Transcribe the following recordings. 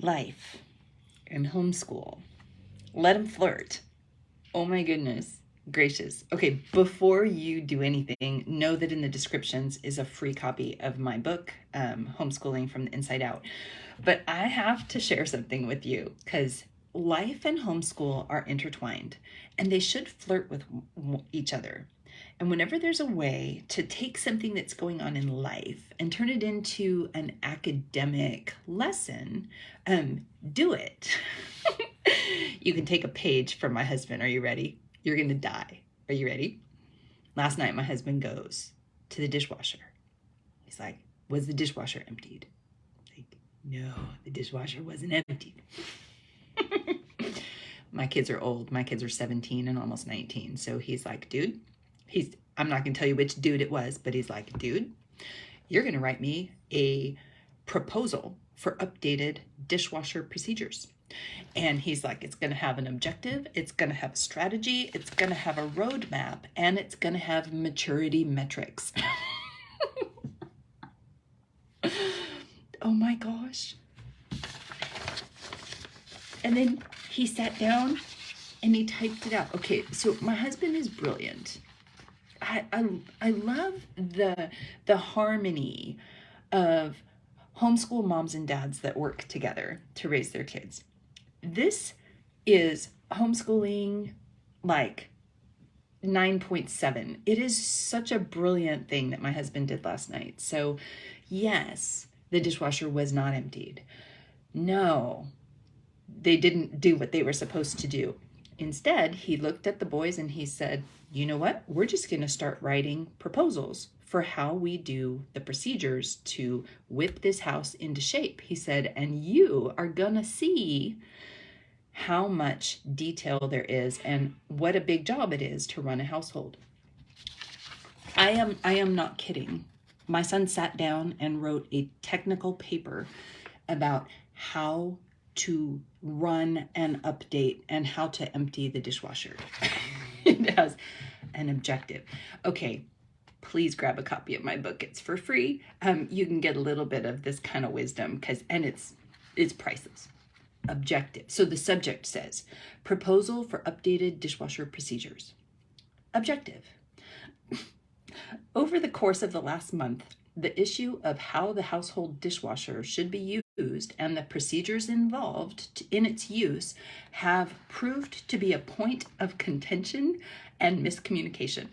life and homeschool. Let them flirt. Oh my goodness gracious. Okay, before you do anything, know that in the descriptions is a free copy of my book, Homeschooling from the Inside Out. But I have to share something with you because life and homeschool are intertwined and they should flirt with each other. And whenever there's a way to take something that's going on in life and turn it into an academic lesson, do it. You can take a page from my husband. Are you ready? You're going to die. Are you ready? Last night, my husband goes to the dishwasher. He's like, was the dishwasher emptied? Like, no, the dishwasher wasn't emptied. My kids are old. My kids are 17 and almost 19. So he's like, dude, I'm not going to tell you which dude it was, but he's like, dude, you're going to write me a proposal for updated dishwasher procedures. And he's like, it's going to have an objective, it's going to have a strategy, it's going to have a roadmap, and it's going to have maturity metrics. Oh my gosh. And then he sat down and he typed it out. Okay, so my husband is brilliant. I love the harmony of homeschool moms and dads that work together to raise their kids. This is homeschooling like 9.7. It is such a brilliant thing that my husband did last night. So yes, the dishwasher was not emptied. No, they didn't do what they were supposed to do. Instead, he looked at the boys and he said, you know what? We're just going to start writing proposals for how we do the procedures to whip this house into shape. He said, and you are going to see how much detail there is and what a big job it is to run a household. I am not kidding. My son sat down and wrote a technical paper about how to run and update and how to empty the dishwasher. It has an objective. Okay, please grab a copy of my book. It's for free. You can get a little bit of this kind of wisdom and it's priceless. Objective. So the subject says, proposal for updated dishwasher procedures. Objective. Over the course of the last month, the issue of how the household dishwasher should be used and the procedures involved in its use have proved to be a point of contention and miscommunication.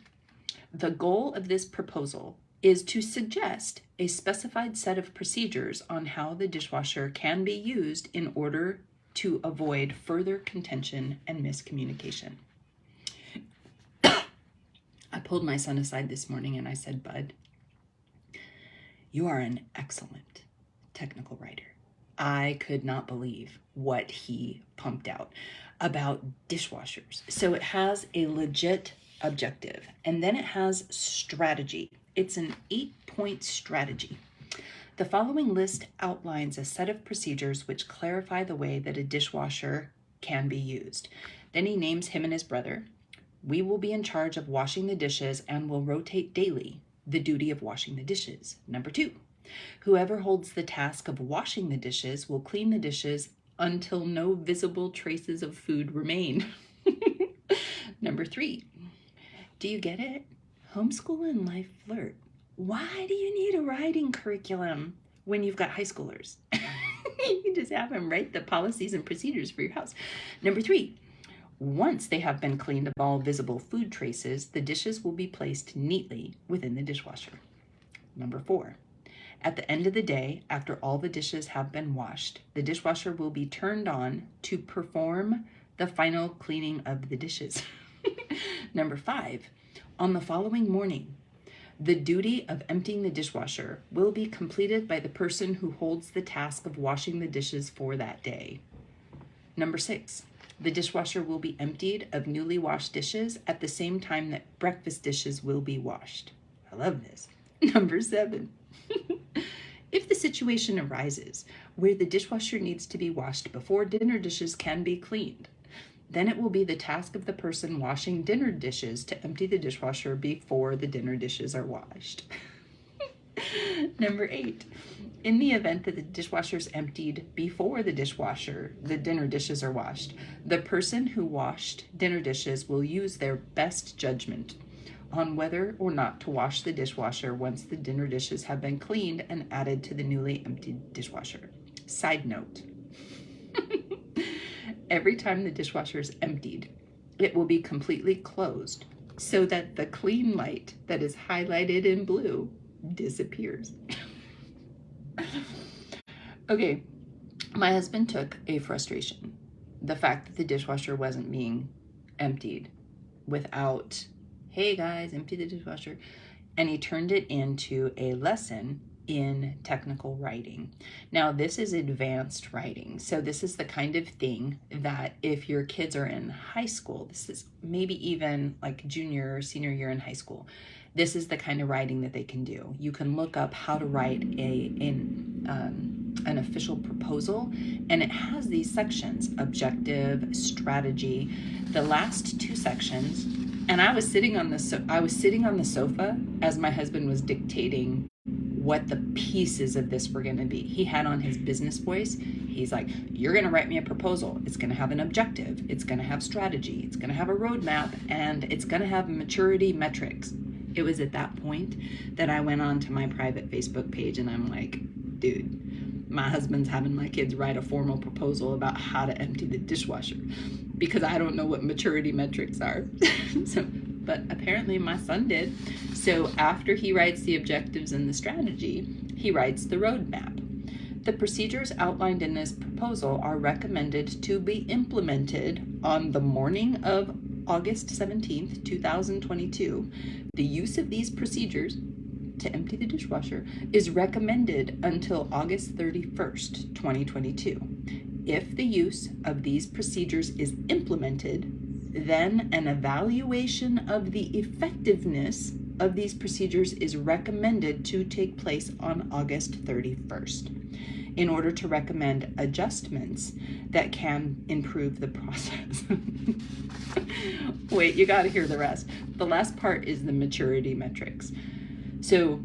The goal of this proposal is to suggest a specified set of procedures on how the dishwasher can be used in order to avoid further contention and miscommunication. I pulled my son aside this morning and I said, Bud, you are an excellent technical writer. I could not believe what he pumped out about dishwashers. So it has a legit objective, and then it has strategy. It's an 8-point strategy. The following list outlines a set of procedures which clarify the way that a dishwasher can be used. Then he names him and his brother. We will be in charge of washing the dishes and will rotate daily the duty of washing the dishes. Number 2, whoever holds the task of washing the dishes will clean the dishes until no visible traces of food remain. Number 3, do you get it? Homeschool and life flirt. Why do you need a writing curriculum when you've got high schoolers? You can just have them write the policies and procedures for your house. Number 3, once they have been cleaned of all visible food traces, the dishes will be placed neatly within the dishwasher. Number 4, at the end of the day, after all the dishes have been washed, the dishwasher will be turned on to perform the final cleaning of the dishes. Number 5, on the following morning, the duty of emptying the dishwasher will be completed by the person who holds the task of washing the dishes for that day. Number 6, the dishwasher will be emptied of newly washed dishes at the same time that breakfast dishes will be washed. I love this. Number 7, if the situation arises where the dishwasher needs to be washed before dinner dishes can be cleaned, then it will be the task of the person washing dinner dishes to empty the dishwasher before the dinner dishes are washed. Number 8, in the event that the dishwasher is emptied before the dinner dishes are washed, the person who washed dinner dishes will use their best judgment on whether or not to wash the dishwasher once the dinner dishes have been cleaned and added to the newly emptied dishwasher. Side note, every time the dishwasher is emptied, it will be completely closed so that the clean light that is highlighted in blue disappears. Okay, my husband took a frustration, the fact that the dishwasher wasn't being emptied without, hey guys, empty the dishwasher, and he turned it into a lesson in technical writing. Now, this is advanced writing, so this is the kind of thing that if your kids are in high school, this is maybe even like junior or senior year in high school, this is the kind of writing that they can do. You can look up how to write an official proposal, and it has these sections: objective, strategy. The last 2 sections, and I was sitting on the sofa as my husband was dictating what the pieces of this were going to be. He had on his business voice. He's like, you're going to write me a proposal. It's going to have an objective. It's going to have strategy. It's going to have a roadmap, and it's going to have maturity metrics. It was at that point that I went on to my private Facebook page, and I'm like, dude, my husband's having my kids write a formal proposal about how to empty the dishwasher because I don't know what maturity metrics are. But apparently my son did. So after he writes the objectives and the strategy, he writes the roadmap. The procedures outlined in this proposal are recommended to be implemented on the morning of August 17th, 2022. The use of these procedures to empty the dishwasher is recommended until August 31st, 2022. If the use of these procedures is implemented, then an evaluation of the effectiveness of these procedures is recommended to take place on August 31st in order to recommend adjustments that can improve the process. Wait, you got to hear the rest. The last part is the maturity metrics. So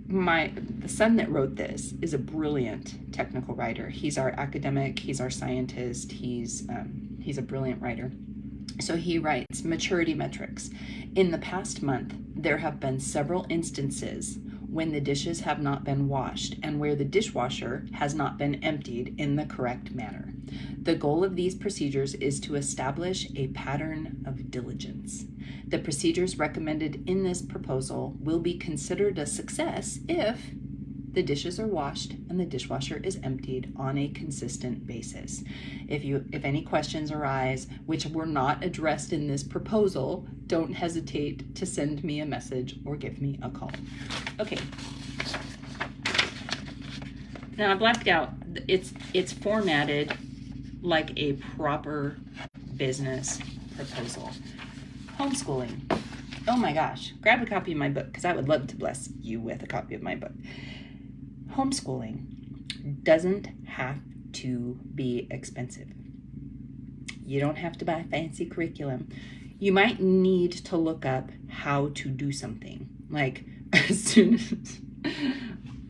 the son that wrote this is a brilliant technical writer. He's our academic, he's our scientist, he's a brilliant writer. So he writes maturity metrics. In the past month, there have been several instances when the dishes have not been washed and where the dishwasher has not been emptied in the correct manner. The goal of these procedures is to establish a pattern of diligence. The procedures recommended in this proposal will be considered a success if the dishes are washed and the dishwasher is emptied on a consistent basis. If any questions arise which were not addressed in this proposal, don't hesitate to send me a message or give me a call. Okay. Now I blacked out. It's formatted like a proper business proposal. Homeschooling. Oh my gosh. Grab a copy of my book because I would love to bless you with a copy of my book. Homeschooling doesn't have to be expensive. You don't have to buy fancy curriculum. You might need to look up how to do something. Like, as soon as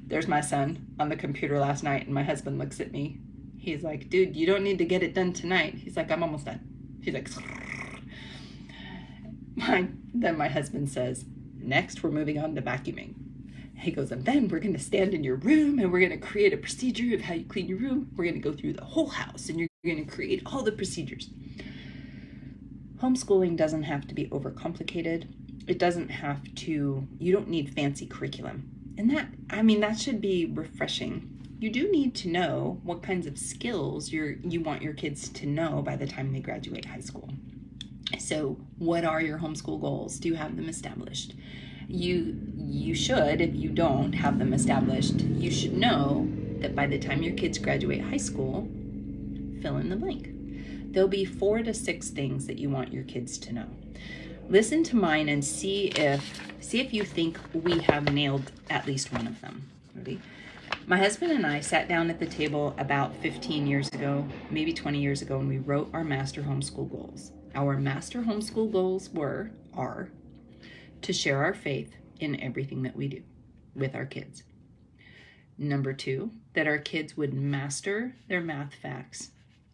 there's my son on the computer last night, and my husband looks at me. He's like, dude, you don't need to get it done tonight. He's like, I'm almost done. He's like, then my husband says, next we're moving on to vacuuming. He goes, and then we're going to stand in your room and we're going to create a procedure of how you clean your room. We're going to go through the whole house and you're going to create all the procedures. Homeschooling doesn't have to be overcomplicated. It doesn't have to, you don't need fancy curriculum. And that should be refreshing. You do need to know what kinds of skills you want your kids to know by the time they graduate high school. So what are your homeschool goals? Do you have them established? You should, if you don't have them established, you should know that by the time your kids graduate high school, fill in the blank. There'll be 4 to 6 things that you want your kids to know. Listen to mine and see if you think we have nailed at least one of them. Ready? My husband and I sat down at the table about 15 years ago, maybe 20 years ago, and we wrote our master homeschool goals. Our master homeschool goals are to share our faith in everything that we do. with our kids. Number 2, that our kids would master their math facts,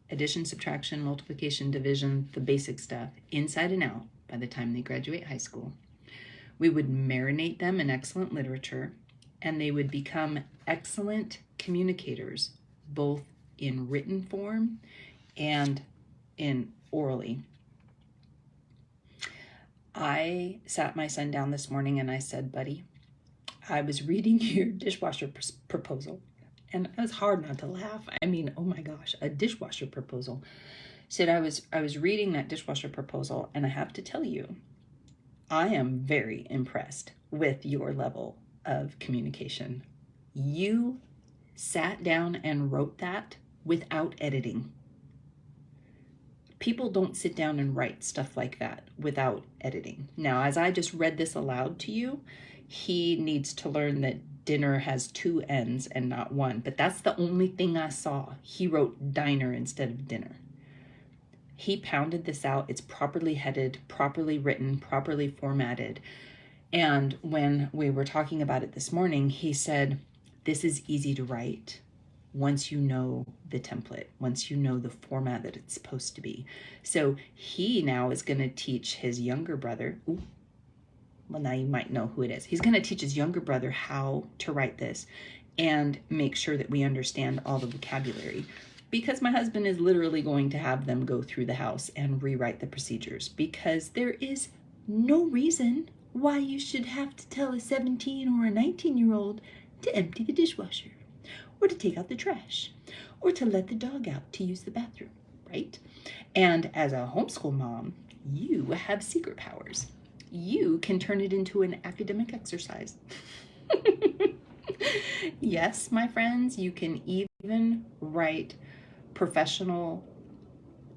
addition, subtraction, multiplication, division, the basic stuff, inside and out by the time they graduate high school. We would marinate them in excellent literature, and they would become excellent communicators, both in written form and in orally. I sat my son down this morning and I said, buddy, I was reading your dishwasher proposal, and it was hard not to laugh. I mean, oh my gosh, a dishwasher proposal. Said I was reading that dishwasher proposal, and I have to tell you, I am very impressed with your level of communication. You sat down and wrote that without editing. People don't sit down and write stuff like that without editing. Now, as I just read this aloud to you, he needs to learn that dinner has 2 N's and not 1, but that's the only thing I saw. He wrote diner instead of dinner. He pounded this out. It's properly headed, properly written, properly formatted. And when we were talking about it this morning, he said, this is easy to write once you know the template, once you know the format that it's supposed to be. So he now is going to teach his younger brother, well, now you might know who it is. He's going to teach his younger brother how to write this and make sure that we understand all the vocabulary. Because my husband is literally going to have them go through the house and rewrite the procedures, because there is no reason why you should have to tell a 17 or a 19-year-old to empty the dishwasher, or to take out the trash, or to let the dog out to use the bathroom, right? And as a homeschool mom, you have secret powers. You can turn it into an academic exercise. Yes, my friends, you can even write professional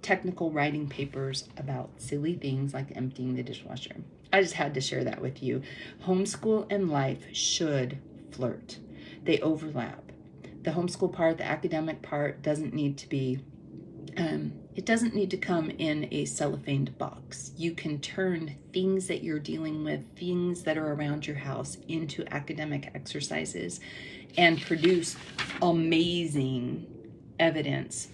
technical writing papers about silly things like emptying the dishwasher. I just had to share that with you. Homeschool and life should flirt. They overlap. The homeschool part, the academic part, doesn't need to be it doesn't need to come in a cellophaned box. You can turn things that you're dealing with, things that are around your house, into academic exercises and produce amazing evidence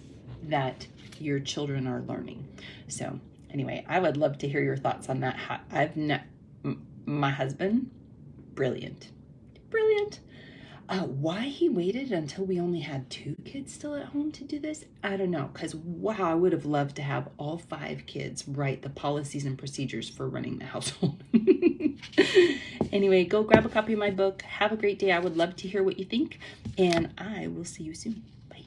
that your children are learning. So anyway, I would love to hear your thoughts on that. My husband, brilliant. Why he waited until we only had 2 kids still at home to do this, I don't know, because wow, I would have loved to have all 5 kids write the policies and procedures for running the household. Anyway, go grab a copy of my book. Have a great day. I would love to hear what you think, and I will see you soon. Bye.